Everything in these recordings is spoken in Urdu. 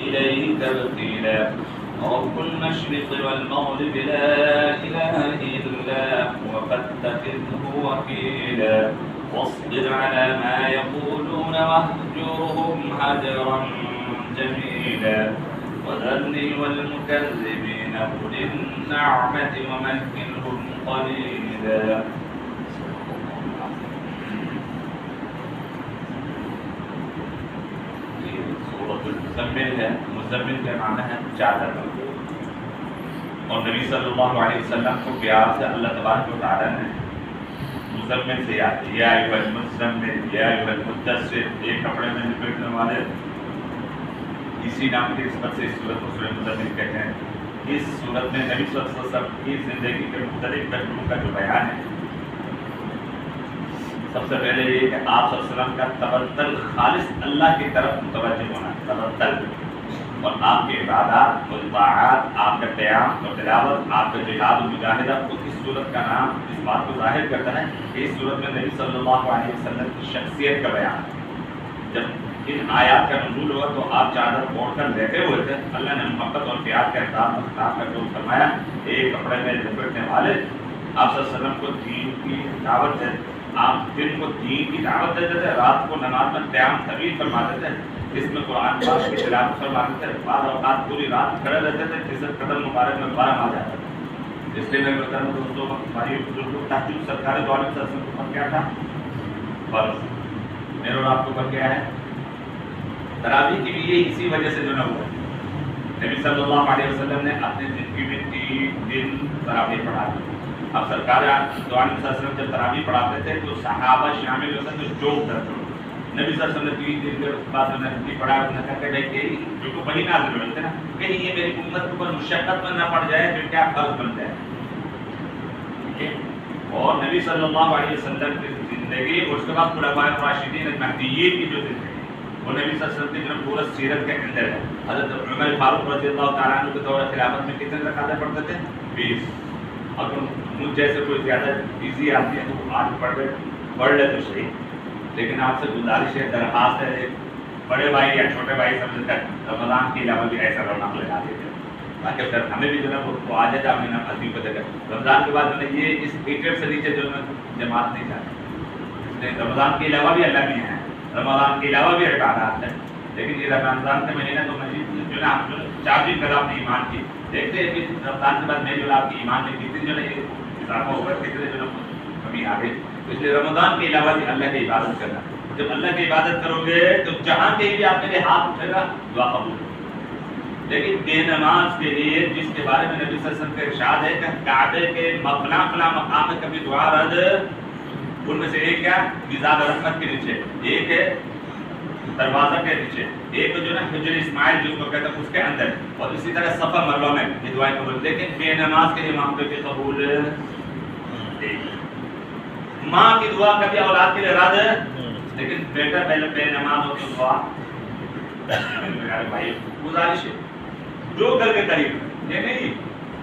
إليه تبتيلا رب المشرق والمغرب لا إله إلا هو فاتخذه وكيلا واصبر على ما يقولون واهجرهم هجرا جميلا وذرني والمكذبين أولي النعمة ومهلهم قليلا. مزمل ہے، مزمل کے معنی ہے چادر، اور نبی صلی اللہ علیہ وسلم کو پیار سے اللہ تبارک و تعالیٰ نے مزمل سے یاد کیا، یا ایھا المزمل یا ایھا المدثر، ایک کپڑے میں لپیٹنے والے، اسی نام کی نسبت سے اس سورت کو سورہ مزمل کہتے ہیں. اس سورت میں نبی صلی اللہ علیہ وسلم کی زندگی کے مختلف پہلوؤں کا جو بیان ہے، سب سے پہلے یہ کہ آپ صلی اللہ علیہ وسلم کا تبتل خالص اللہ کی طرف متوجہ ہونا، تبتل، اور آپ کے عبادات اور اطاعات، آپ کا قیام اور تلاوت، آپ کا جہاد و مجاہدہ، اس صورت کا نام اس بات کو ظاہر کرتا ہے کہ اس صورت میں نبی صلی اللہ علیہ وسلم کی شخصیت کا بیان ہے. جب ان آیات کا نزول ہوا تو آپ چادر اوڑھ کر بیٹھے ہوئے تھے. اللہ نے محبت اور پیار کا احساس خطاب کر کے فرمایا ایک کپڑے میں لپیٹنے والے آپ صلی اللہ علیہ وسلم کو دین کی دعوت ہے. آپ دن کو دین کی دعوت دیتے تھے، رات کو نماز میں قیام طویل فرماتے تھے، اس میں قرآن پاک کی تلاوت فرماتے تھے، بعض اوقات پوری رات کھڑے رہتے تھے، جس سے قدم مبارک میں بارہ آ جاتا تھا. اس لیے میں بتا رہا ہوں دوستوں، ہماری بزرگوں تحجد سرکار دو عالم صلی اللہ علیہ وسلم کو کیا تھا؟ فرض. میرے اور آپ کو پر کیا ہے؟ تراویح کی بھی یہ اسی وجہ سے جو نہ ہوا. نبی صلی اللہ علیہ وسلم نے اپنے زندگی میں 3 دن تراویح پڑھا دی. اب سرکار دو عالم صلی اللہ علیہ وسلم جب تراویح پڑھاتے تھے تو صحابہ شامل ہوتے تھے، چوک درد. نبی صلی اللہ علیہ وسلم نے 3 دن کے بعد نہیں پڑھا، انہوں نے کہا کہ جو وہی نازل ہوئے تھے نا، کہیں یہ میری امت کے اوپر مشقت میں نہ پڑ جائے پھر کیا فرض بن جائے. اور نبی صلی اللہ علیہ وسلم کی زندگی اور اس کے بعد خلفائے راشدین المہدیین کی جو زندگی وہ نبی صلی اللہ علیہ وسلم کی جو پورا سیرت کے اندر ہے. حضرت عمر فاروق رضی اللہ تعالیٰ عنہ کے دور خلافت میں کتنے رکعتیں پڑھتے تھے؟ 20. اگر مجھ جیسے کوئی زیادہ ایزی آتی ہے تو آج پڑھ لے تو صحیح، لیکن آپ سے گزارش ہے، درخواست ہے، بڑے بھائی یا چھوٹے بھائی سمجھ کر رمضان کے علاوہ بھی ایسا رونق لگا دیتے تاکہ پھر ہمیں بھی جو ہے وہ آ جائے ہمیں نا عظیم پتہ کر. رمضان کے بعد جو ہے یہ اس ہیٹر سے نیچے جو ہے جماعت نہیں جاتی. رمضان کے علاوہ بھی اللہ بھی ہیں، رمضان کے علاوہ بھی عبادات ہے، لیکن یہ رمضان کے مہینے تو مزید جو ہے آپ 4 دن کا آپ نے ایمان کی دیکھتے ہیں کہ رمضان کے بعد میں جو آپ کی ایمان میں کتنی جو ہے اضافہ ہوگا، کتنے جو ہے کمی آ گئی. اس لیے رمضان کے علاوہ بھی اللہ کی عبادت کرنا. جب اللہ کی عبادت کرو گے تو جہاں کہیں بھی آپ کے لیے ہاتھ اٹھے گا دعا قبول ہوگی. لیکن بے نماز کے لیے جس کے بارے میں نبی صلی اللہ علیہ وسلم کا ارشاد ہے کہ کعبے کے فلاں مقام میں کبھی دعا رد، ان میں سے ایک کیا؟ میزاب رحمت کے نیچے، ایک ہے دروازہ کے نیچے، ایک جو نا حجر اسماعیل جس کو کہتے ہیں اس کے اندر، اور اسی طرح صفا مروہ میں یہ دعائیں قبول. لیکن بے نماز کے لیے وہاں پہ بھی قبول نہیں. ماں کی دعا کبھی اولاد کے لیے رد ہے، لیکن بیٹا پہلے بے نماز ہو تو دعا. بھائی گزارش ہے جو کر کے قریب یہ نہیں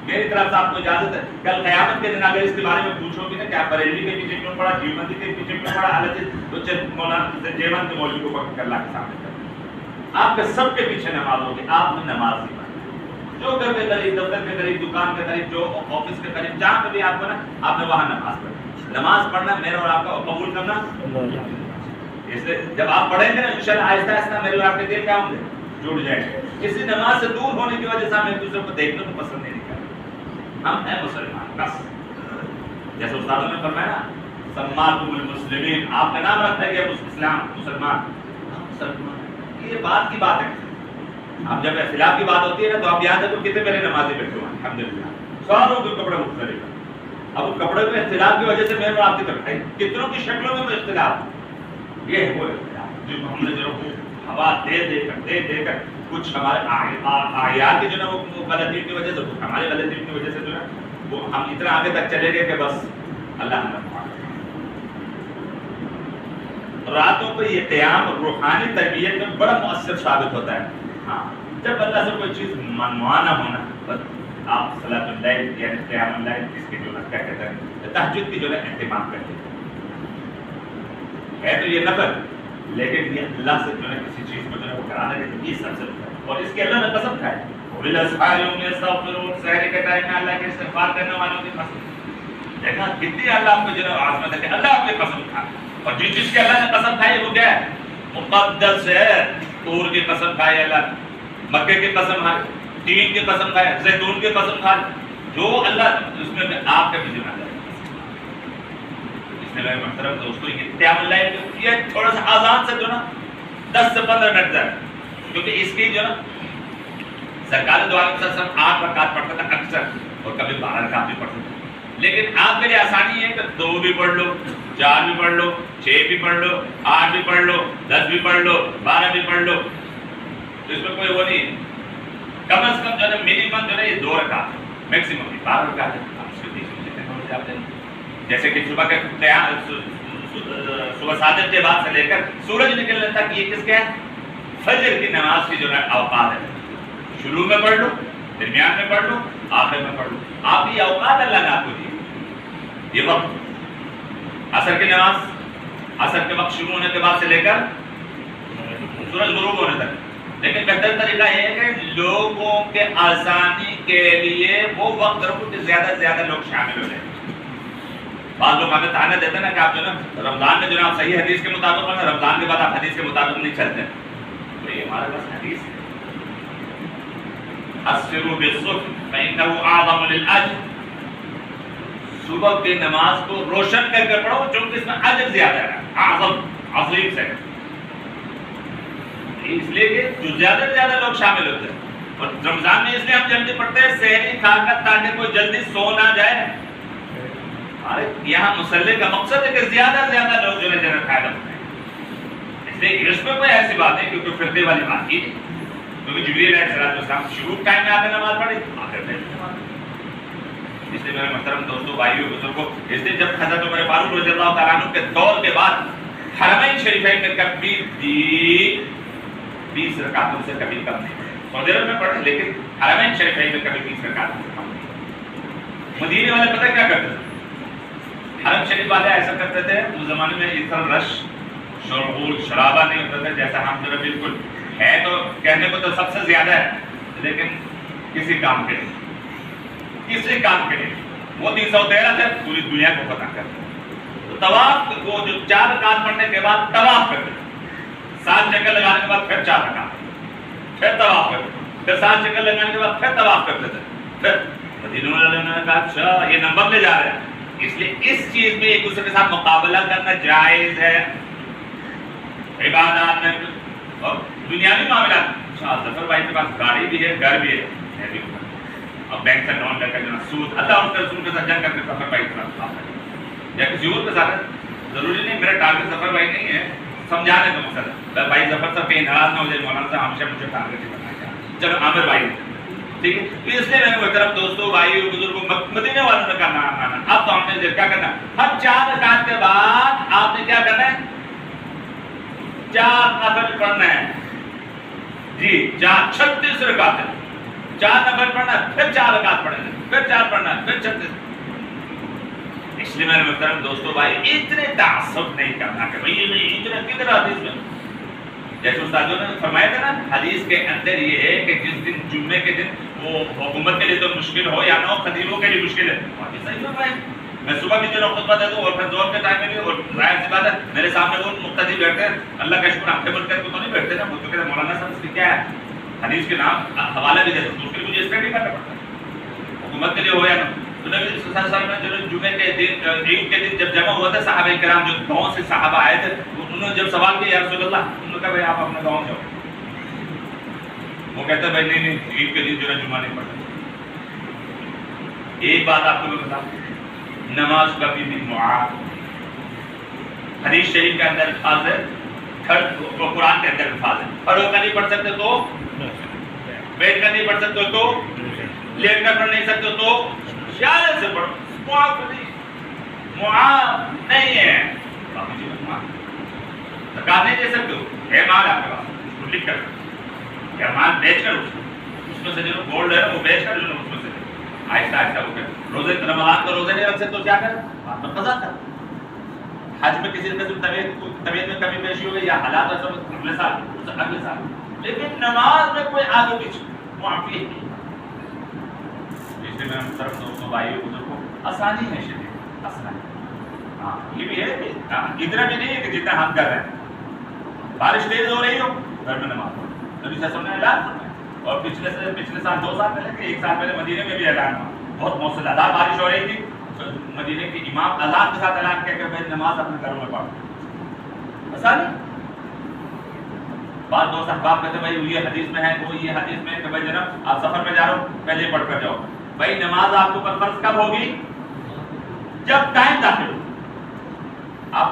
میری طرف سے آپ کو اجازت ہے. کل قیامت کے دن اگر اس کے بارے میں پوچھو گے نا کہ آپ بریلوی کے پیچھے کیوں پڑا، جیومتی کے پیچھے کیوں پڑا، تو مولانا جیون کے مولوی کو پکڑ کر اللہ کے سامنے کر آپ کے سب کے پیچھے نماز ہوگی. آپ نے نماز نہیں پڑھی، جو گھر کے قریب، دفتر کے قریب، دکان کے قریب، جو آفس کے قریب، جہاں پہ بھی آپ کو نا آپ نے وہاں نماز پڑھی. نماز پڑھنا میرا اور آپ کا قبول کرنا. اس لیے جب آپ پڑھیں گے نا انشاءاللہ آہستہ آہستہ میرے اور آپ کے دل کیا ہوں گے؟ جڑ جائیں گے. کسی نماز سے دور ہونے کی وجہ سے ہم ایک دوسرے کو دیکھنے کو پسند نہیں کرتے. ہم ہیں مسلمان بس. جیسے استادوں نے فرمایا نا سماکم المسلمین، آپ کا نام رکھا گیا اسلام، مسلمان. یہ بات کی بات ہے. اب جب اختلاف کی بات ہوتی ہے نا تو آپ یاد رکھو کتنے میرے نمازی بیٹھے ہوئے ہیں الحمدللہ، ساروں کے کپڑے مختلف ہیں. اب وہ کپڑے میں اختلاف کی وجہ سے میرے اور آپ کی طرف کتنوں کی شکلوں میں اختلاف. یہ ہے وہ اختلاف جو ہم نے جو ہوا دے کر کچھ ہمارے اعیاد کی جو نا وہ غلطی کی وجہ سے، ہماری غلطی کی وجہ سے جو ہے وہ ہم اتنا آگے تک چلے گئے کہ بس اللہ ہمیں معاف کرے. راتوں کو یہ قیام روحانی تربیت میں بڑا مؤثر ثابت ہوتا ہے. ہاں جب اللہ سے کوئی چیز منوانا ہونا بس آپ صلاۃ اللیل یعنی قیام اللیل اس کے جو نا کیا کہتے ہیں تہجد کی جو ہے اہتمام کرتے ہیں. ہے تو یہ نفل لیکن یہ اللہ سے جو ہے کسی چیز کو جو ہے وہ کرانا ہے، یہ سب سے اور اس کی اللہ نے قسم کھائی بالاسحار هم يستغفرون، سحر کے ٹائم میں اللہ کے استغفار کرنے والوں کی قسم. دیکھا کتنی اللہ کو جو عظمت ہے کہ اللہ اپنی قسم کھا. اور جس چیز کی اللہ نے قسم کھائی وہ کیا ہے؟ مقدس ہے. طور کی قسم کھائی اللہ نے، مکے کی قسم کھائی، تین کی قسم کھائی، زیتون کی قسم کھائی. جو اللہ اس میں آپ کا بھی ذمہ داری. اس نے میرے محترم دوستو یہ قیام اللہ یہ تھوڑا سا آزان سے جو نا 10 سے 15 منٹ جائے، کیونکہ اس کی جو نا سرکار دو عالم صلی اللہ علیہ وسلم 8 رکعت پڑھتا تھا اکثر، اور کبھی 12 رکعت بھی پڑھتا تھا. لیکن آپ کے لیے آسانی ہے کہ 2 بھی پڑھ لو، 4 بھی پڑھ لو، 6 بھی پڑھ لو، 8 بھی پڑھ لو، 10 بھی پڑھ لو، 12 بھی پڑھ لو. اس میں کوئی وہ نہیں. کم از کم جو ہے منیمم جو ہے یہ 2 رکعت ہے، میکسیمم 12 رکعت ہے. آپ اس کے بیچ میں کتنے ہو جاتے ہیں؟ جیسے کہ صبح کے صبح صادق کے بعد سے لے کر سورج نکلنے تک یہ کس کے ہے؟ فجر کی نماز کی جو ہے اوقات ہے. شروع میں پڑھ لو، درمیان میں پڑھ لو، آخر میں پڑھ لو. آپ یہ اوقات اللہ نے آپ کو دی. یہ وقت عصر کی نماز، عصر کے وقت شروع ہونے کے بعد سے لے کر سورج غروب ہونے تک. لیکن بہتر طریقہ یہ ہے کہ لوگوں کے آسانی کے لیے وہ وقت رکھو کہ زیادہ سے زیادہ لوگ شامل ہو جائیں. بعض لوگ ہمیں تعنے دیتے ہیں نا کہ آپ جو نا رمضان میں جو نا آپ صحیح حدیث کے مطابق پڑھیں، رمضان کے بعد آپ حدیث کے مطابق نہیں چلتے. تو یہ ہمارے پاس حدیث ہے، اسروا بالصبح فإنه أعظم للأجر. صبح کی نماز کو روشن کر کے پڑھو چونکہ اس میں اجر زیادہ ہے. اعظم عظیم سے اس لیے کہ جو زیادہ سے زیادہ لوگ شامل ہوتے ہیں. اور رمضان میں اس لیے ہم جلدی پڑھتے ہیں سحری کھا کر تاکہ کوئی جلدی سو نہ جائے. یہاں مصلی کا مقصد ہے کہ زیادہ سے زیادہ لوگ جو ہے جنت فائدہ اٹھائیں. اس لیے اس میں کوئی ایسی بات نہیں کہ کوئی فرقے والی بات کی، کیونکہ جبریل علیہ السلام شروع ٹائم میں آ کر نماز پڑھی، آخر میں نماز. اس لیے میرے محترم دوستو بھائیو بزرگوں، اس لیے جب حضرت عمر فاروق رضی اللہ تعالیٰ عنہ کے دور کے بعد حرمین شریفین میں کبھی بھی 20 رکعتوں سے کبھی کم نہیں پڑھے. سعودی عرب میں پڑھے لیکن حرمین شریفین میں کبھی 20 رکعتوں سے کم نہیں. مدینے والے پتہ کیا کرتے تھے؟ حرم شریف والے ایسا کرتے تھے اس زمانے میں اس طرح رش شرغول شرابہ نہیں ہوتا تھا جیسا ہم طرف بالکل ہے. تو کہنے کو تو سب سے زیادہ ہے لیکن کسی کام کے نہیں، کسی کام کے نہیں. وہ 313 تھے پوری دنیا کو فتح کرتے. تو طواف وہ جو 4 رکعت پڑھنے کے بعد طواف کرتے تھے، 7 چکر لگانے کے بعد پھر 4 رکعت، پھر طواف کرتے، پھر 7 چکر لگانے کے بعد پھر طواف کرتے تھے. پھر مدینہ والوں نے کہا اچھا یہ نمبر لے جا رہے ہیں. اس لیے اس چیز میں ایک دوسرے کے ساتھ مقابلہ کرنا جائز ہے عبادات میں اور دنیاوی معاملات. ظفر بھائی کے پاس گاڑی بھی ہے، گھر بھی ہے، میں بھی ہوں. اب بینک سے لون لے کر جو سود اللہ اور رسول کے ساتھ جنگ کر کے ظفر بھائی کے ساتھ یا کسی اور کے ساتھ ضروری نہیں. میرا ٹارگیٹ ظفر بھائی نہیں ہے، سمجھانے کا مقصد ہے. بھائی ظفر صاحب کہیں ناراض نہ ہو جائے، مولانا صاحب ہمیشہ مجھے ٹارگیٹ ہی بنایا. چلو عامر بھائی ٹھیک ہے. اس لیے میرے محترم دوستوں بھائیو بزرگوں مدینے والوں نے کرنا آنا. اب تو ہم نے کیا کرنا، ہر 4 رکعت کے بعد آپ نے کیا کرنا ہے؟ 4 نفل پڑھنا ہے. جی 36 رکعت ہے. 4 نفل پڑھنا ہے، پھر 4 رکعت پڑھنا ہے، پھر 4 پڑھنا ہے، پھر 36. اس لیے میرے محترم دوستوں بھائی اتنے تعصب نہیں کرنا کہ بھئی یہ اتنا کدھر حدیث میں. جیسے استادوں نے فرمایا تھا نا حدیث کے اندر یہ ہے کہ جس دن جمعے کے دن وہ حکومت کے لیے تو مشکل ہو یا نہ ہو، خطیبوں کے لیے مشکل ہے. باقی صحیح ہو رہا ہے. میں صبح بھی جو خطبہ دیتا ہوں اور پھر ظہر کے ٹائم میں بھی. اور ظاہر سی بات ہے میرے سامنے وہ مقتدی بیٹھتے ہیں، اللہ کا شکر آنکھیں بند کر کے تو نہیں بیٹھتے نا. وہ تو کہتے ہیں مولانا صاحب اس کی کیا ہے حدیث کے نام حوالہ بھی دیتے تو اس کے لیے مجھے اسٹڈی کرنا پڑتا ہے حکومت کے لیے ہو یا نہ. تو نبی صلی اللہ علیہ وسلم نے جو جمعے کے دن عید کے دن جب جمع ہوا تھا صحابہ کرام جو گاؤں سے صحابہ آئے تھے، انہوں نے جب سوال کیا یا رسول اللہ، انہوں نے کہا بھائی آپ اپنے گاؤں جاؤ. وہ کہتا ہے بھائی نہیں عید کے دن جو ہے جمعہ نہیں پڑھتا. ایک بات آپ کو میں بتاؤں، نماز کا بھی معاد حدیث شریف کے اندر الفاظ ہے، قرآن کے اندر الفاظ ہے. پڑھو کر نہیں پڑھ سکتے تو بیٹھ کر نہیں پڑھ سکتے تو لیٹ کر پڑھ نہیں سکتے تو شہادت سے پڑھو. معاد نہیں ہے. زکات نہیں دے سکتے ہو، ہے مال آپ کے پاس اس کو لکھ کر یا مال بیچ کر اس میں سے جو گولڈ ہے وہ بیچ کر جو اس میں سے آہستہ آہستہ ہو کر روزے رمضان کا روزے نہیں رکھ سکتے تو کیا کر بعد میں قضا کر. حج میں کسی قسم طبیعت میں کمی پیشی ہو گئی یا حالات اگلے سال لیکن نماز میں کوئی آگے پیچھے معافی نہیں. اس لیے میں طرف دوستوں بھائیوں بزرگوں کو آسانی ہے شریعت آسانی. ہاں یہ بھی ہے کہ اتنا بھی نہیں ہے کہ جتنا ہم کر رہے ہیں. بارش تیز ہو رہی ہو گھر میں نماز پڑھو. نبی صلی اللہ علیہ وسلم نے اعلان فرمایا. اور پچھلے سال 2 سال پہلے کہ 1 سال پہلے مدینے میں بھی اعلان ہوا. بہت موسلادھار بارش ہو رہی تھی. مدینے کے امام اذان کے ساتھ اعلان کیا کہ بھائی نماز اپنے گھروں میں پڑھو. آسانی. بعض دوست احباب کہتے ہیں بھائی یہ حدیث میں ہے وہ یہ حدیث میں ہے کہ بھائی جناب آپ سفر میں جا رہے ہو پہلے پڑھ کر جاؤ. بھائی نماز آپ کو فرض کب ہوگی؟ جب ٹائم داخل ہو. آپ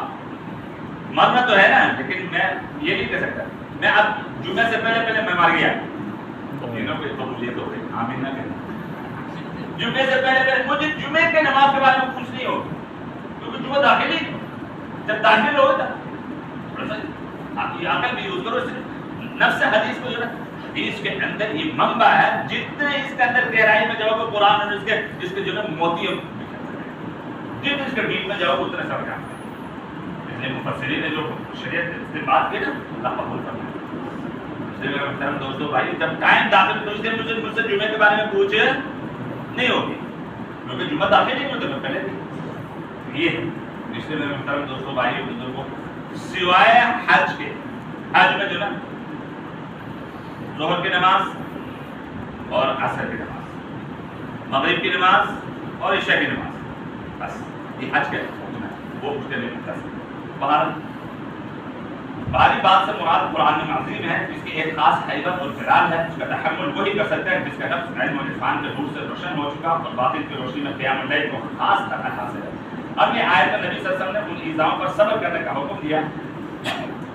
مرنا تو ہے نا, لیکن میں یہ نہیں کہہ سکتا میں اب جمعے سے پہلے میں مر گیا. کوئی قبولیت ہو گئی آمین نہ کہنا. جمعے سے پہلے مجھے جمعے کے نماز کے بارے میں کچھ نہیں ہوگا کیونکہ جمعہ داخل ہی جب داخل ہو آپ یہ عقل بھی یوز کرو. نفس حدیث کو جو ہے حدیث کے اندر یہ منبع ہے. جتنے اس کے اندر گہرائی میں جاؤ گے قرآن اور اس کے جو ہے موتی جتنے اس کے ڈیپ میں جاؤ گے اتنے سمجھ آئے. اس لیے مفسرین نے جو شریعت سے بات کی نا اللہ قبول کرنا. اس لیے میرے محترم دوستو بھائی جب ٹائم داخل تو اس لیے مجھ سے جمعے کے بارے میں پوچھ نہیں ہوگی کیونکہ جمعہ داخل نہیں ہوتے میں پہلے بھی. یہ ہے اس لیے میرے محترم دوستو بھائی بزرگوں سوائے حج کے, حج میں جو نا ظہر کی نماز اور عصر کی نماز, مغرب کی نماز اور عشاء کی نماز, بس یہ حج کا حکم ہے. وہ اس کے لیے باہری بات سے مراد قرآن عظیم ہے جس کی ایک خاص حیبت اور جلال ہے. اس کا تحمل وہی کر سکتا ہے جس کا نفس علم و عرفان کے نور سے روشن ہو چکا اور باطن کی روشنی میں قیام اللیل کو خاص طرح حاصل ہے. اب یہ آیت میں نبی صلی اللہ علیہ وسلم نے ان ایذاؤں پر صبر کرنے کا حکم دیا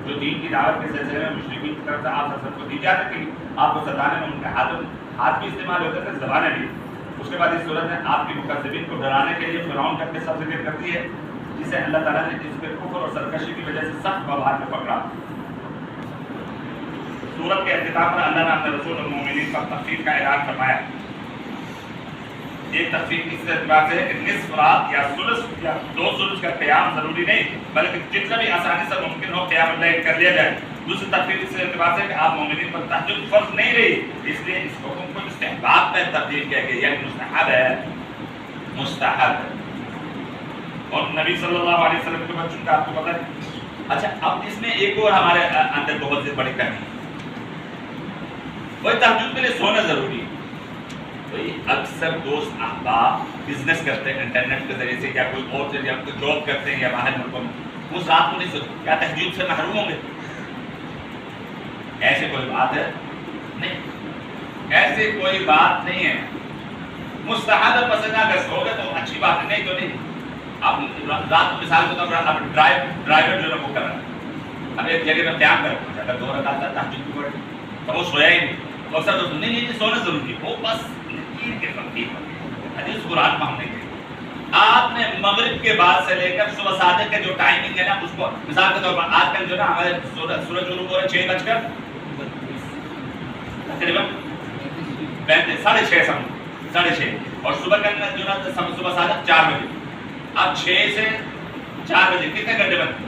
جو دین کی دعوت کے سلسلے میں مشرکین کی طرف سے آپ صلی اللہ علیہ وسلم کو دی جاتی تھی. آپ کو ستانے میں ان کے ہاتھ بھی استعمال ہوتے تھے, زبانیں بھی. اس کے بعد اس صورت نے آپ کے مکذبین کو ڈرانے کے لیے فرعون تک کے سب ذکر کرتی ہے جسے اللہ تعالیٰ نے اس کے کفر اور سرکشی کی وجہ سے سخت ببھار میں پکڑا. سورت کے اختتام پر اللہ نے اپنے رسول اور مومنین پر تخفیف کا اعلان فرمایا. ایک تخفیف اس اعتبار سے ہے کہ نصف رات یا ثلث یا 2 ثلث کا قیام ضروری نہیں بلکہ جتنا بھی آسانی سے ممکن ہو قیام اللیل کر لیا جائے. دوسری تخفیف اس اعتبار سے کہ آپ مومنین پر تہجد فرض نہیں رہی اس لیے اس حکم کو استحباب میں تبدیل کیا گیا, یعنی مستحب ہے, مستحب ہے. اور نبی صلی اللہ علیہ وسلم کے بچوں کا آپ کو پتہ ہے. اچھا اب اس میں ایک اور ہمارے اندر بہت سی بڑی کمی ہے, وہی تہجد کے لیے سونا ضروری ہے. اکثر دوست احباب بزنس کرتے ہیں انٹرنیٹ کے ذریعے سے یا کوئی اور سے یا کوئی جاب کرتے ہیں یا باہر ملکوں میں, وہ رات کو نہیں سوتے, کیا تہجد سے محروم ہوں گے؟ ایسے کوئی بات ہے نہیں, ایسے کوئی بات نہیں ہے. مستحب اور پسندہ اگر سو گے تو اچھی بات ہے, نہیں تو نہیں. آپ رات کو مثال کے طور پر آپ ڈرائیور جو ہے وہ کر رہا ہے, اب ایک جگہ میں قیام کر اگر 2 رکعت تہجد کی پڑھی تو وہ سویا ہی نہیں. اور سر دوستوں نہیں سونا ضروری ہے, وہ بس لکیر کے فقیر حدیث قرآن میں ہم نے کہی. آپ نے مغرب کے بعد سے لے کر صبح صادق کا جو ٹائمنگ ہے نا اس کو مثال کے طور پر آج کل جو نا ہمارے سورج غروب ہو رہا ہے 6:35 تقریباً 6:30 6:30 اور صبح کا جو نا صبح صادق 4 بجے. اب 6 سے 4 بجے کتنے گھنٹے بنتے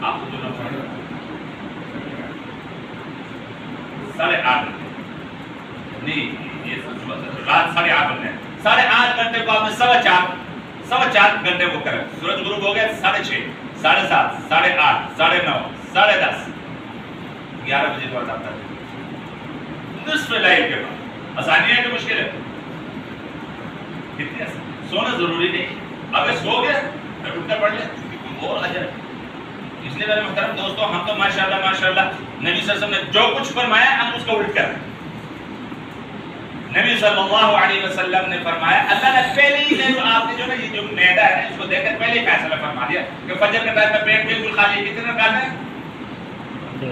آپ کو جو نا 8:30 نہیں, یہ رات 8:30 بنتے ہیں. 8:30 گھنٹے کو آپ نے 4.25 گھنٹے کو کریں. سورج غروب ہو گیا 6:30 7:30 8:30 9:30 10:30 11 بجے کے بعد آپ کرتے نصف لیل کے بعد. آسانی ہے کہ مشکل ہے؟ کتنی آسان. سونا ضروری نہیں, اگر سو گیا تو اٹھ کر پڑھ لیں اور اجر. اس لیے میرے محترم دوستوں ہم تو ماشاءاللہ نبی صلی اللہ علیہ وسلم نے جو کچھ فرمایا ہم اس کو الٹ کر رہے ہیں. نبی صلی اللہ علیہ وسلم نے فرمایا, اللہ نے پہلے ہی آپ نے جو نا یہ جو معدہ ہے اس کو دیکھ کر پہلے ہی فیصلہ فرما دیا کہ فجر کے ٹائم میں پیٹ بالکل خالی ہے. کتنے رکعت ہیں؟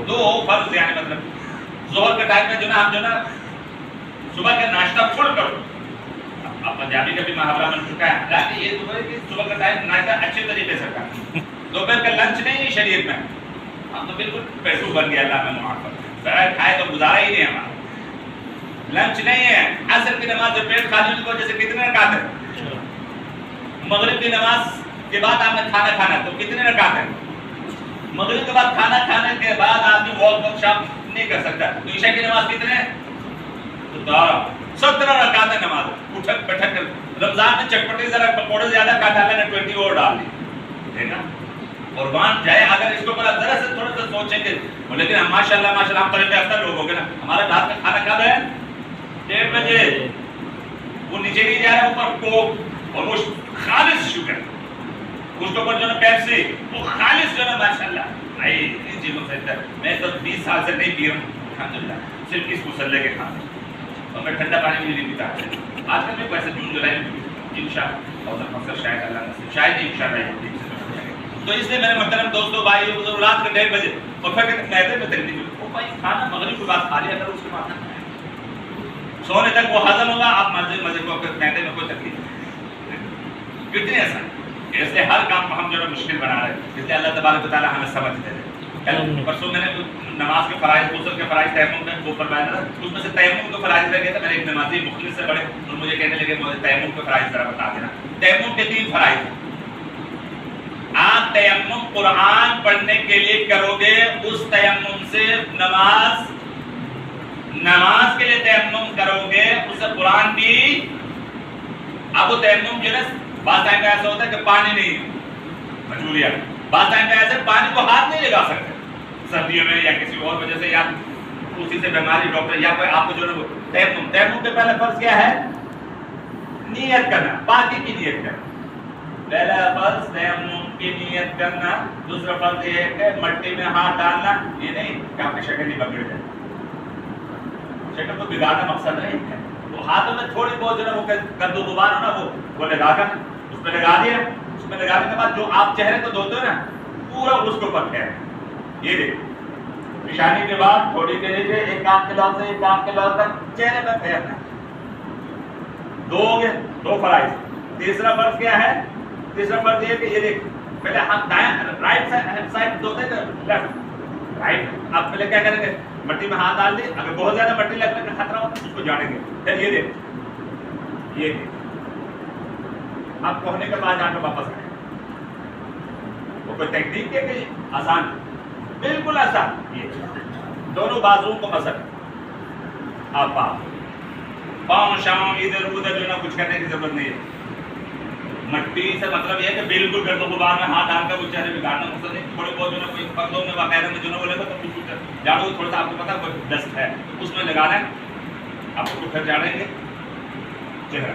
2 فرض, یعنی مطلب ظہر کے ٹائم میں جو نا ہم جو نا صبح کا ناشتہ فل کرو. اب پنجابی کا بھی محاورہ بن چکا ہے, حالانکہ یہ تو ہے کہ صبح کا ٹائم ناشتہ اچھے طریقے سے کرنا. دوپہر کا لنچ نہیں ہے شریعت میں, ہم تو بالکل پیسو بن گیا اللہ میں معاف کر, بغیر کھائے تو گزارا ہی نہیں ہمارا. لنچ نہیں ہے. عصر کی نماز جو پیٹ خالی ہونے کی وجہ سے کتنے رکعت ہے؟ مغرب کی نماز کے بعد آپ نے کھانا تو کتنے رکعت ہے؟ مغرب کے بعد کھانا کھانے کے بعد آدمی واک شام نہیں کر سکتا. تو عشاء کی نماز کتنے ہیں؟ 17 رکعت نماز. اٹھک بیٹھک رمضان میں چٹپٹی ذرا پکوڑے زیادہ کھا ڈالے نا 20 اور ڈال دی دیکھا قربان جائے. اگر اس کو بڑا ذرا سے تھوڑا سا سوچیں کہ لیکن ہم ماشاءاللہ ماشاءاللہ ہم طریقے افطر لوگ ہو گے نا. ہمارا رات کا کھانا کب ہے؟ 1:30 بجے. وہ نیچے نہیں جا رہا اوپر کوک اور وہ خالص شوگر اس کے اوپر جو ہے پیپسی وہ خالص جو ہے ماشاءاللہ بھائی ان چیزوں سے میں تو 20 سال سے نہیں پی رہا ہوں الحمدللہ صرف اس مسلے کے کھانے اور میں ٹھنڈا پانی بھی نہیں پیتا. آج کل میں ویسے جون جولائی میں انشاءاللہ مقصد شاید اللہ نصیب شاید انشاءاللہ. تو اس لیے میرے محترم دوستوں بھائی رات کے 1:30 بجے اور پھر معدے میں تکلیف وہ بھائی کھانا مغرب کے بعد کھا لیا کرو اس کے بعد سونے تک وہ ہضم ہوگا. آپ مزے کو معدے میں کوئی تکلیف نہیں. کتنی آسان. اس لیے ہر کام کو ہم جو ہے مشکل بنا رہے ہیں. اس لیے اللہ تبارک و تعالیٰ ہمیں سمجھ دے رہے. کل پرسوں میں نے نماز کے فرائض غسل کے فرائض تیمم کا وہ فرمایا تھا. اس میں سے تیمم کے فرائض رہ گیا تھا. میرے ایک نمازی مخلص سے بڑے اور مجھے کہنے لگے مجھے تیمم کے فرائض ذرا بتا دینا. تیمم کے 3 فرائض. آپ تیمم قرآن پڑھنے کے لیے کرو گے اس تیمم سے نماز کے لیے تیمم کرو گے اس سے قرآن بھی. اب وہ تیمم جو ہے بعض ٹائم ایسا ہوتا ہے کہ پانی نہیں مجبوری ہے. بعض ٹائم ایسا پانی کو ہاتھ نہیں لگا سکتے سردیوں میں یا کسی اور وجہ سے یا اسی سے بیماری ڈاکٹر یا کوئی آپ کو جو ہے تیمم کے پہلے فرض کیا ہے؟ نیت کرنا. پاکی کی نیت کرنا. پہلا فرض تیمم کی نیت کرنا. دوسرا فرض یہ ہے کہ مٹی میں ہاتھ ڈالنا. یہ نہیں کہ آپ کی شکل نہیں بگڑ جائے. شکل کو بگاڑنا مقصد نہیں ہے. وہ ہاتھوں میں تھوڑی بہت جو ہے وہ گرد و غبار ہو نا وہ لگا کر اس پہ لگا دیا. اس پہ لگانے کے بعد جو آپ چہرے کو دھوتے ہو نا پورا اس کو اوپر پھیر. یہ دیکھیں پیشانی کے بعد تھوڑی دیر سے ایک کام کے لوز سے ایک کام کے لوز تک چہرے پہ پھیرنا. 2 ہو گئے 2 فرائض. تیسرا فرض کیا ہے؟ تیسرا فرض یہ کہ یہ دیکھ پہلے ہم دائیں رائٹ سائڈ دھوتے تھے لیفٹ رائٹ. آپ پہلے کیا کریں گے؟ مٹی میں ہاتھ ڈال دیں. اگر بہت زیادہ مٹی لگنے کا خطرہ ہوتا ہے اس کو جاڑیں گے. پھر یہ دیکھ یہ دیکھ آپ کوہنے کے بعد جا کے واپس آئیں. وہ کوئی تکنیک ہے کہ آسان بالکل آسان. یہ دونوں بازوؤں کو مسل آپ پاؤں شاؤں ادھر ادھر جو نا کچھ کرنے کی ضرورت نہیں ہے. مٹی سے مطلب یہ ہے کہ بالکل گرد و غبار میں ہاتھ ڈال کر وہ چہرے بگاڑنا مقصد نہیں. تھوڑے بہت جو نا کوئی پردوں میں وغیرہ میں جو نا وہ لگا تو کچھ جاڑو تھوڑا سا آپ کو پتا کوئی ڈسٹ ہے اس میں لگانا ہے. آپ کو پھر جاڑیں گے چہرہ.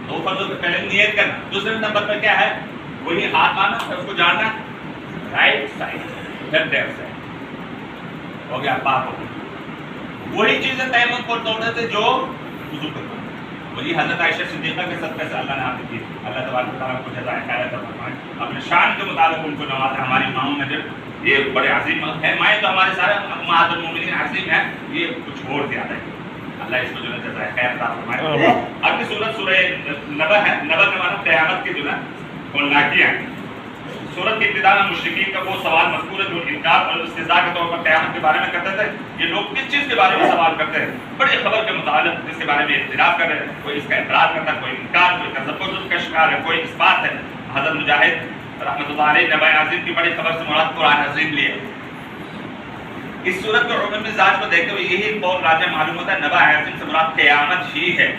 2 فرضوں پہ پہلے نیت کرنا. دوسرے نمبر پہ کیا ہے؟ وہی ہاتھ مارنا پھر اس کو جاڑنا رائٹ سائڈ پھر لیفٹ سائڈ. ہو گیا پاک ہو گیا. وہی چیزیں تیمم کو توڑنے سے جو وضو کرنا. وہی حضرت عائشہ صدیقہ کے صدقے سے اللہ نے آپ کی اللہ تبارک و تعالیٰ کو جزائے خیر عطا فرمائے. اپنے شان کے مطابق ان کو نوازا. ہماری ماؤں میں جب یہ بڑے عظیم ہے مائیں تو ہمارے سارے امہات المومنین عظیم ہیں. یہ کچھ اور زیادہ ہے. اللہ اس کو جو ہے جزائے خیر عطا فرمائے. اگلی سورت سورہ نبأ ہے. نبأ کا معنی قیامت کی جو ہے کھولناکیاں. سورت کی ابتدا میں مشرکین کا وہ سوال مذکور ہے جو انکار اور استہزاء کے طور پر قیامت کے بارے میں کرتے تھے. یہ لوگ کس چیز کے بارے میں سوال کرتے ہیں؟ بڑی خبر کے متعلق جس کے بارے میں اختلاف کر رہے ہیں. کوئی اس کا اعتراض کرتا ہے, کوئی انکار, کوئی تذبذب کا شکار ہے, کوئی اس بات ہے. حضرت مجاہد رحمۃ اللہ علیہ نبأ عظیم کی بڑی خبر سے مراد قرآن عظیم لیے. اس صورت کے عمومی مزاج کو دیکھتے ہوئے یہی قول راجع معلوم ہوتا ہے. نبأ عظیم سے مراد قیامت ہی ہے.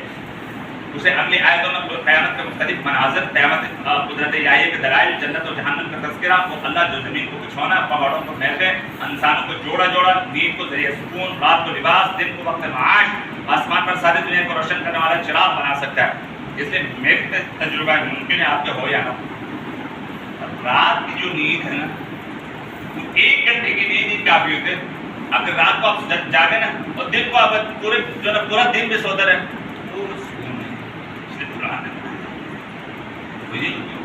اسے اگلی آیتوں میں قیامت کے مختلف مناظر, قیامت قدرت الہیہ کے دلائل, جنت و جہنم کا تذکرہ, وہ اللہ جو زمین کو بچھونا, پہاڑوں کو پھیلے, انسانوں کو جوڑا جوڑا, نیند کو ذریعہ سکون, رات کو لباس, دن کو وقت معاش, آسمان پر ساری دنیا کو روشن کرنے والا چراغ بنا سکتا ہے. اس لیے میرے تجربہ ممکن ہے آپ کے ہو یا نہ ہو. رات کی جو نیند ہے نا 1 گھنٹے کی نیند ہی کافی ہوتی ہے. اگر رات کو آپ جاگے نا اور دن کو آپ پورے جو نا پورا دن بھی سوتے رہے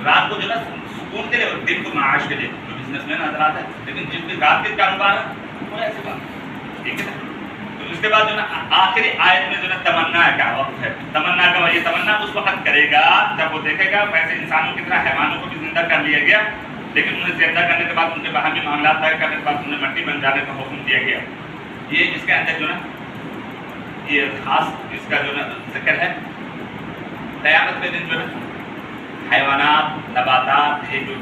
رات کو جو نا سکون کے لیے اور دن کو معاش کے لیے. جو بزنس مین حضرات ہیں لیکن جن کی رات کے کاروبار ہے وہ ایسی بات ٹھیک ہے نا. تو اس کے بعد جو نا آخری آیت میں جو نا تمنا کا وقت ہے. تمنا کا یہ تمنا اس وقت کرے گا جب وہ دیکھے گا ویسے انسانوں کی طرح حیوانوں کو بھی زندہ کر لیا گیا, لیکن انہیں زندہ کرنے کے بعد ان کے باہمی معاملات طے کرنے کے بعد انہیں مٹی بن جانے کا حکم دیا گیا. یہ اس کے اندر جو نا یہ خاص اس کا جو نا ذکر ہے. قیامت کے دن جو ہے حیوانات, نباتات, یہ جو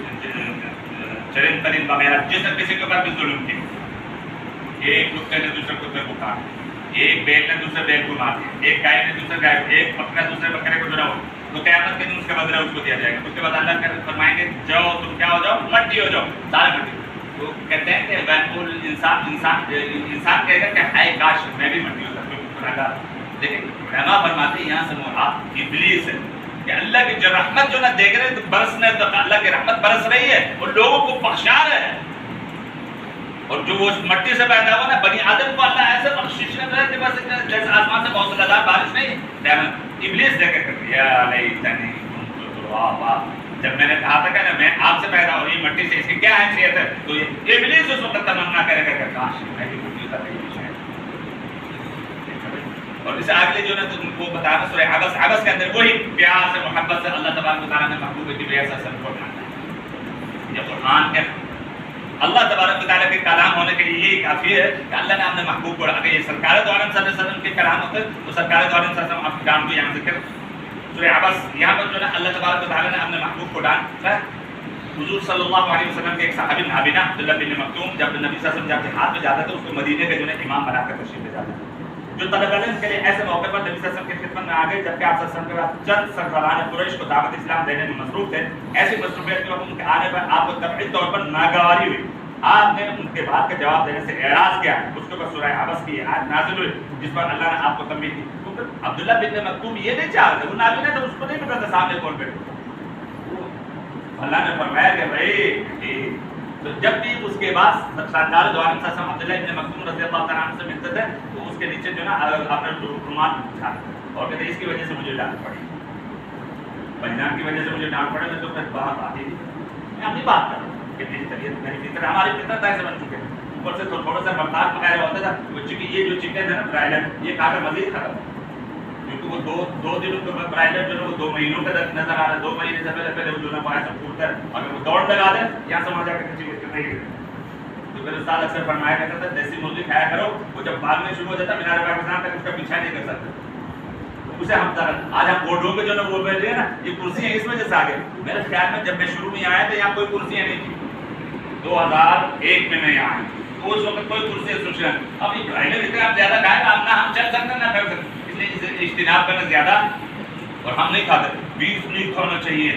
چرند پرند وغیرہ جس کسی کے اوپر بھی ظلم کی ایک کتے نے دوسرے کتے کو کاٹ دیا، ایک بیل نے دوسرے بیل کو مار دیا، ایک گائے نے دوسرے گائے، ایک بکرا دوسرے بکرے کو ضرور، تو قیامت کے دن اس کا بدلہ اس کو دیا جائے گا۔ اس کے بعد اللہ فرمائیں گے جاؤ تم کیا ہو جاؤ، مٹی ہو جاؤ، سارے مٹی۔ تو کہتے ہیں کہ انسان کہے گا کہ ہائے کاش میں بھی مٹی ہوتا، کوئی گناہ گار۔ لیکن علماء فرماتے ہیں یہاں سے مراد ابلیس ہے، کہ اللہ کی جو رحمت جو نہ دیکھ رہے تو برسنے، تو اللہ کی رحمت برس رہی ہے اور لوگوں کو بخشا رہے ہیں، اور جو وہ مٹی سے پیدا ہوا نا بنی آدم کو اللہ ایسے بخشش نہ کرے کہ بس جیسے آسمان سے بہت زیادہ بارش نہیں، ابلیس دیکھ کر یا لیتنی کنت ترابا، جب میں نے کہا تھا کہ میں آپ سے پیدا ہو رہی مٹی سے، اس کی کیا حیثیت ہے، تو ابلیس اس وقت تمنا کرے گا کہ کاش میں بھی مٹی کا نہیں شاید۔ اور اس اگلے جو نے تم کو بتایا سورہ عبس کے اندر وہی پیار سے محبت سے اللہ تبارک و تعالیٰ نے محبوب کی وجہ سے سب کو ڈھانٹا ہے۔ یہ قرآن کے اللہ تبارک و تعالیٰ کے کلام ہونے کے لیے یہی کافی ہے کہ اللہ نے اپنے محبوب کو اگر یہ سرکار دو عالم صلی اللہ علیہ وسلم کے کلام ہوتے تو سرکار دو عالم صلی اللہ علیہ وسلم آپ کام کو یہاں ذکر سورہ عبس، یہاں پر جو ہے اللہ تبارک و تعالیٰ نے اپنے محبوب کو ڈانٹا ہے۔ حضور صلی اللہ علیہ وسلم کے ایک صحابی نابینا عبداللہ بن مکتوم جب نبی صلی اللہ علیہ وسلم جب جہاد میں جاتا تھا اس کو مدینے کے جو ہے امام بنا کر تشریف لے جاتا تھا، جو طلب علم کے لیے ایسے موقع پر نبی صلی اللہ علیہ وسلم کی خدمت میں آ گئے جبکہ آپ صلی اللہ علیہ وسلم کے بعد چند سربراہان قریش کو دعوت اسلام دینے میں مصروف تھے۔ ایسی مصروفیت کے وقت ان کے آنے پر آپ کو طبعی طور پر ناگواری ہوئی، آپ نے ان کے بات کا جواب دینے سے اعراض کیا، اس کے بعد سورہ عبس کی آیت نازل ہوئی جس پر اللہ نے آپ کو تنبیہ کی۔ عبداللہ بن مکتوم یہ نہیں چاہتے، وہ نابینا تھا، اس کو نہیں پتا تھا سامنے کون بیٹھا۔ اللہ نے فرمایا کہ بھائی تو جب بھی اس کے بعد سردار دو عالم صلی اللہ علیہ وسلم عبداللہ بن مکتوم رضی اللہ تعالیٰ عنہ سے ملتے تھے تو اس کے نیچے جو نا اپنا رومال اٹھاتے اور کہتے اس کی وجہ سے مجھے ڈانٹ پڑی، بنجان کی وجہ سے مجھے ڈانٹ پڑے، میں تو پھر بات آتی تھی، میں اپنی بات کر رہا ہوں کہ میری طبیعت میری فطرت ہماری فطرت ایسے بن چکے ہیں، اوپر سے تھوڑا سا برتاش وغیرہ ہوتا تھا، چونکہ یہ جو چکن ہے نا برائلر یہ کھا کر مزید ختم، کیونکہ وہ دو دنوں کے بعد برائلر جو ہے وہ 2 مہینوں کا نظر آ رہا ہے، 2 مہینے سے پہلے وہ جو ہے ایسا پھوٹتا ہے، اگر وہ دوڑ لگا دے یہاں سمجھ جا کے کسی نہیں ہے۔ تو پھر استاد اکثر فرمایا کرتا تھا دیسی مرغی کھایا کرو، وہ جب بھاگنے شروع ہو جاتا مینار پاکستان تک اس کا پیچھا نہیں کر سکتا، اسے ہم آج ہم بورڈوں کے جو نا وہ بیٹھے ہیں نا یہ کرسیاں اس وجہ سے آ گئے۔ میرے خیال میں جب میں شروع میں آیا تھا یہاں کوئی کرسیاں نہیں تھی، 2001 میں یہاں آیا تو اس وقت کوئی کرسی سوچ رہا، اب یہ برائلر اتنے آپ زیادہ کھائے اب نہ ہم چل سکتے نہ پھیل سکتے، اس لیے اسے اجتناب کرنا زیادہ، اور ہم نہیں کھاتے، بیف نہیں کھانا چاہیے۔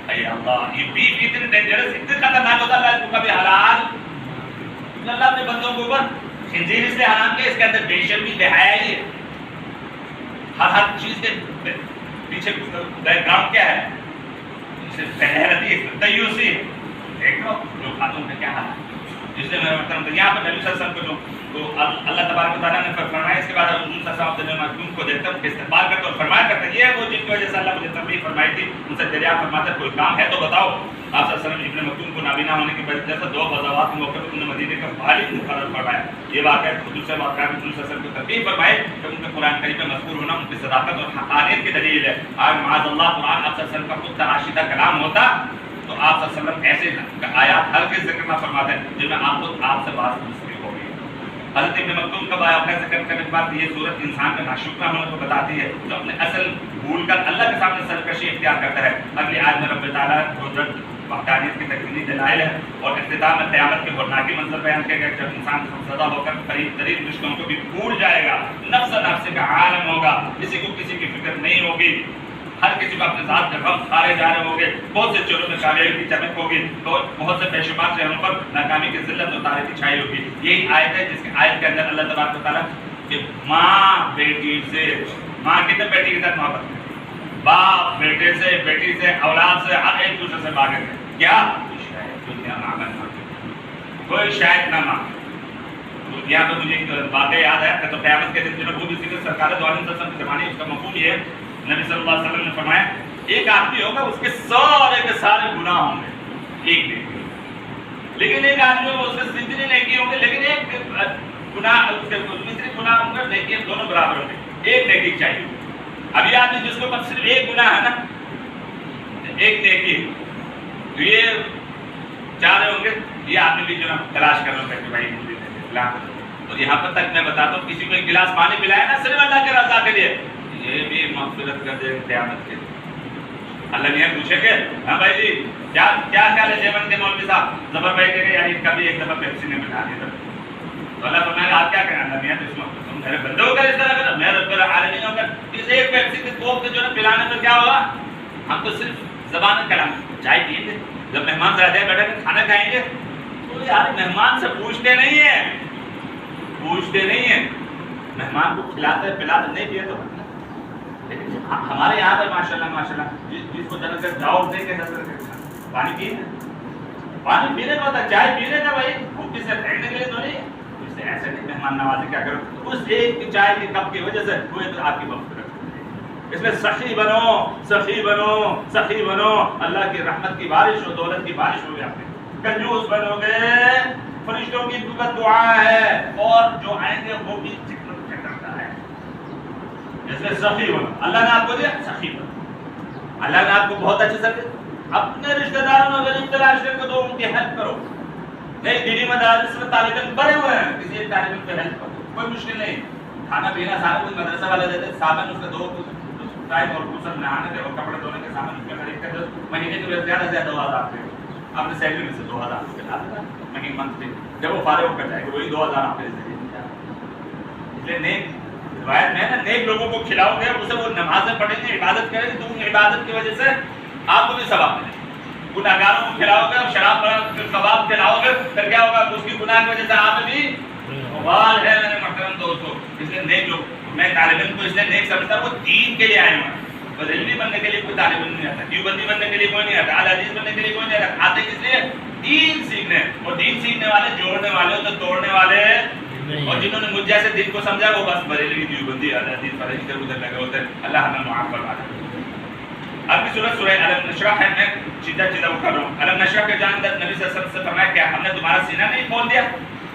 اے اللہ یہ بیف اتنے ڈینجرس اتنے خطرناک ہوتا ہے، اللہ اس کو کبھی حلال، اللہ اپنے بندوں کے اوپر خنزیر اس لیے حرام کیا، اس کے اندر بے شرمی بے حیائی ہے، ہر چیز کے پیچھے بیک گراؤنڈ کیا ہے، بےغیرتی ہے، تیوسی ہے، دیکھ لو جو کھاتوں کا کیا حال ہے۔ اس لیے میں مطلب یہاں پر نبی صلی اللہ علیہ وسلم کو تو اللہ تبارک و تعالیٰ نے فرمایا، اس کے بعد حضور صلی اللہ علیہ وسلم مخدوم کو دیکھتا ہوں استقبال کرتا اور فرمایا کرتا یہ ہے وہ جن کی وجہ سے اللہ مجھے تنبیہ فرمائی تھی، ان سے دریافت فرماتا کوئی کام ہے تو بتاؤ۔ آپ صلی اللہ علیہ وسلم ابن مکتوم کو نابینا ہونے کی وجہ سے 2 غزوات کے موقع پر انہوں نے مدینے کا والد مقرر فرمایا۔ یہ واقعہ دوسرے واقعہ میں حضور صلی اللہ علیہ وسلم کو تنبیہ فرمائے کہ ان کے قرآن کریم میں مذکور ہونا ان کی صداقت اور حقانیت کی دلیل ہے۔ آج معاذ اللہ قرآن آپ صلی اللہ علیہ وسلم کا خود تراشیدہ کلام ہوتا تو آپ صلی اللہ علیہ وسلم ایسے آیات ہر کے ذکر نہ فرماتے ہیں جن میں آپ سے بات مستقل ہو گئی۔ حضرت ابن مکتوم کا واقعہ ذکر کرنے کے بعد یہ صورت انسان کا ناشکرہ ہونے کو بتاتی ہے جو اپنے اصل بھول کر اللہ کے سامنے سرکشی اختیار کرتا ہے۔ اگلی آیت میں رب تعالیٰ قدرت وحدانیت کی تکمیلی دلائل ہے اور اختتام میں قیامت کے ہولناکی منظر بیان کیا گیا جب انسان زدہ ہو کر قریب ترین رشتوں کو بھی بھول جائے گا، نفس نفس کا عالم ہوگا، کسی کو کسی کی فکر نہیں ہوگی، ہر کسی کو اپنے ذات کے غم کھارے جا رہے ہوں گے، بہت سے چوروں میں کامیابی کی چمک ہوگی، بہت سے بے شمار چہروں پر ناکامی کی ذلت اور تاریکی چھائی ہوگی۔ یہی آیت ہے جس کی آیت کے اندر اللہ تبارک و تعالیٰ کہ ماں بیٹی سے، ماں کتنے بیٹی کے ساتھ محبت ہے، باپ بیٹے سے، بیٹی سے، اولاد سے، ہر ایک دوسرے سے باغت ہے، کیا کوئی شاید نہ مانگے۔ تو یہاں پہ مجھے ایک واقعہ یاد ہے کہ تو قیامت کے دن جو وہ بھی ذکر سرکار دو عالم صلی اللہ علیہ وسلم کے زمانے اس کا مفہوم یہ ہے، نبی صلی اللہ علیہ وسلم نے فرمایا ایک آدمی ہوگا اس کے سارے گناہ ہوں گے ایک نیکی، لیکن ایک آدمی ہوگا اس کے زندگی نیکی ہوں گے لیکن ایک گناہ اس کے دوسرے گناہ ہوں گے نیکی دونوں برابر ہوں گے، ایک نیکی چاہیے۔ اب یہ آدمی جس کو صرف ایک گناہ ہے نا ایک نیکی، تو یہ چاہ رہے ہوں گے یہ آدمی بھی جو نا تلاش کر رہا ہے کہ بھائی مجھے اور یہاں پر تک میں بتاتا ہوں کسی کو ایک گلاس پانی پلایا نا صرف اللہ کے رضا کے لیے یہ بھی مغفرت کر دے قیامت کے اللہ نے پوچھے کہ ہاں بھائی جی کیا خیال ہے جیون کے مولوی صاحب زبر بھائی کے یعنی کبھی ایک دفعہ پیپسی نے بنا دیا تو اللہ فرمائے گا آپ کیا کہیں؟ اللہ میاں تم میرے بندے ہو کر اس طرح کرو، میں رب العالمین ہو کر اس ایک پیپسی کے کوک جو ہے پلانے پر کیا ہوگا؟ ہم تو صرف زبان کلام چائے پئیں گے، جب مہمان زیادہ بیٹھے گے کھانا کھائیں گے تو یار مہمان سے پوچھتے نہیں ہیں، پوچھتے نہیں ہیں، مہمان کو کھلاتے پلاتے نہیں پیے تو لیکن ہمارے یہاں پر ماشاءاللہ جس کو جنگ کر جاؤ دیں گے پانی پیے، پانی پینے کا ہوتا ہے، چائے پینے کا بھائی بھوکی سے پھینکنے کے لیے تو نہیں، اس سے ایسے نہیں مہمان نوازی کیا کرو، اس ایک چائے کے کپ کی وجہ سے ہوئے تو آپ کی مغفرت، اس میں سخی بنو سخی بنو سخی بنو، اللہ کی رحمت کی بارش ہو، دولت کی بارش ہوگی آپ نے، کنجوس بنو گے فرشتوں کی دعا ہے اور جو آئیں گے وہ بھی کرتا ہے، اس میں سخی بنو، اللہ نے آپ کو دیا سخی بنو، اللہ نے آپ کو بہت اچھے سے اپنے رشتہ داروں میں غریب تلاش کر کے دو، ان کی ہیلپ کرو، نہیں دینی مدارس میں طالب علم بڑے ہوئے ہیں، کسی ایک طالب علم پہ ہیلپ کرو، کوئی مشکل نہیں، کھانا پینا سارا کچھ مدرسہ والے دیتے، سامان اس کے دو ٹائم اور غسل نہانے کے اور کپڑے دھونے کے سامان اس میں خرید کر مہینے کے زیادہ سے زیادہ 2000 دے اپنے سیلری میں سے 2000 اس کے لا دیتا مہینے منتھلی، جب وہ فارغ ہو کر جائے گا وہی 2000 آپ کے ذریعے مل جائے گا، اس لیے نیک روایت میں ہے نا نیک لوگوں کو کھلاؤ گے اسے وہ نمازیں پڑھیں گے عبادت کریں گے تو ان عبادت کی وجہ سے آپ کو بھی ثواب ملے گا، گناہگاروں کو کھلاؤ گے اور شراب کباب کھلاؤ گے پھر کیا ہوگا اس کی گناہ کی وجہ سے آپ بھی وبال ہے میرے محترم دوستو، اس لیے نیک لوگ میں طالب علم کو اس لیے نیک سمجھتا ہوں وہ دین کے لیے آئے ہوئے ہیں، بریلوی بننے کے لیے کوئی طالب علم نہیں آتا، دیوبندی بننے کے لیے کوئی نہیں آتا، اعلی حدیث بننے کے لیے کوئی نہیں آتا، آتے کس لیے دین سیکھنے، اور دین سیکھنے والے جوڑنے والے ہوتے توڑنے والے، اور جنہوں نے مجھ جیسے دین کو سمجھا وہ بس بریلوی دیوبندی اعلی حدیث پر ادھر ادھر لگے ہوتے ہیں، اللہ ہمیں معاف فرما دے۔ اب کی سورۃ سورہ الم نشرح ہے، میں سیدھا وہ کر رہا ہوں، الم نشرح کے جان نبی صلی اللہ علیہ وسلم سے فرمایا کیا ہم نے تمہارا سینہ نہیں کھول دیا،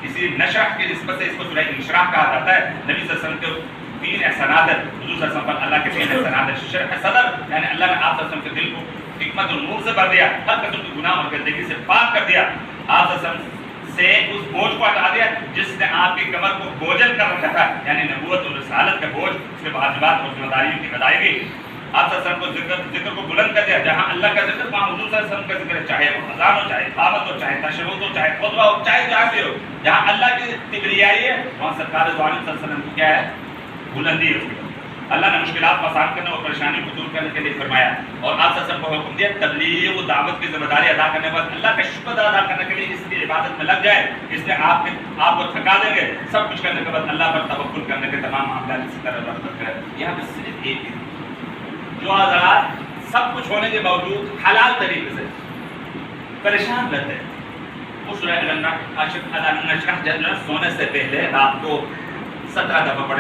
اسی نشرح کی نسبت سے اس کو سورہ انشراح کہا جاتا ہے، نبی صلی اللہ علیہ وسلم کے 3 احسانات ہیں، حضور صلی اللہ علیہ وسلم پر اللہ کے 3 احسانات ہیں، شرح صدر یعنی اللہ نے آپ صلی اللہ علیہ وسلم کے دل کو حکمت اور نور سے بھر دیا، ہر قسم کے گناہ اور گندگی سے پاک کر دیا، آپ صلی اللہ علیہ وسلم سے اس بوجھ کو ہٹا دیا جس نے آپ کی کمر کو بوجھل کر رکھا تھا، یعنی نبوت اور رسالت کا بوجھ، اس کے واجبات اور ذمہ داریوں کی ادائیگی، آپ صلی اللہ علیہ وسلم کو ذکر کو بلند کر دیا، جہاں اللہ کا ذکر وہاں حضور صلی اللہ علیہ وسلم کا ذکر ہے، چاہے وہ اذان ہو، چاہے اقامت ہو، چاہے تشہد ہو، چاہے خطبہ ہو، چاہے جہاں بھی ہو، جہاں اللہ کی کبریائی ہے وہاں سرکار دو عالم صلی اللہ علیہ وسلم کی کیا ہے بلندی ہے، اللہ نے مشکلات کو آسان کرنے اور پریشانی کو دور کرنے کے لیے فرمایا، اور آپ صلی اللہ علیہ وسلم کو حکم دیا تبلیغ و دعوت کی ذمہ داری ادا کرنے کے بعد اللہ کا شکر ادا کرنے کے لیے اس کی عبادت میں لگ جائے، اس نے آپ کو تھکا دیں گے، سب کچھ کرنے کے بعد اللہ پر توکل کرنے کے تمام معاملات اسی طرح رغبت کرے، یہاں پہ صرف ایک ہے جو آزاد سب کچھ ہونے کے باوجود حلال طریقے سے پریشان رہتے ہیں، اس سورہ الم نشرح جو سونے سے پہلے رات کو 17 دفعہ پڑھے،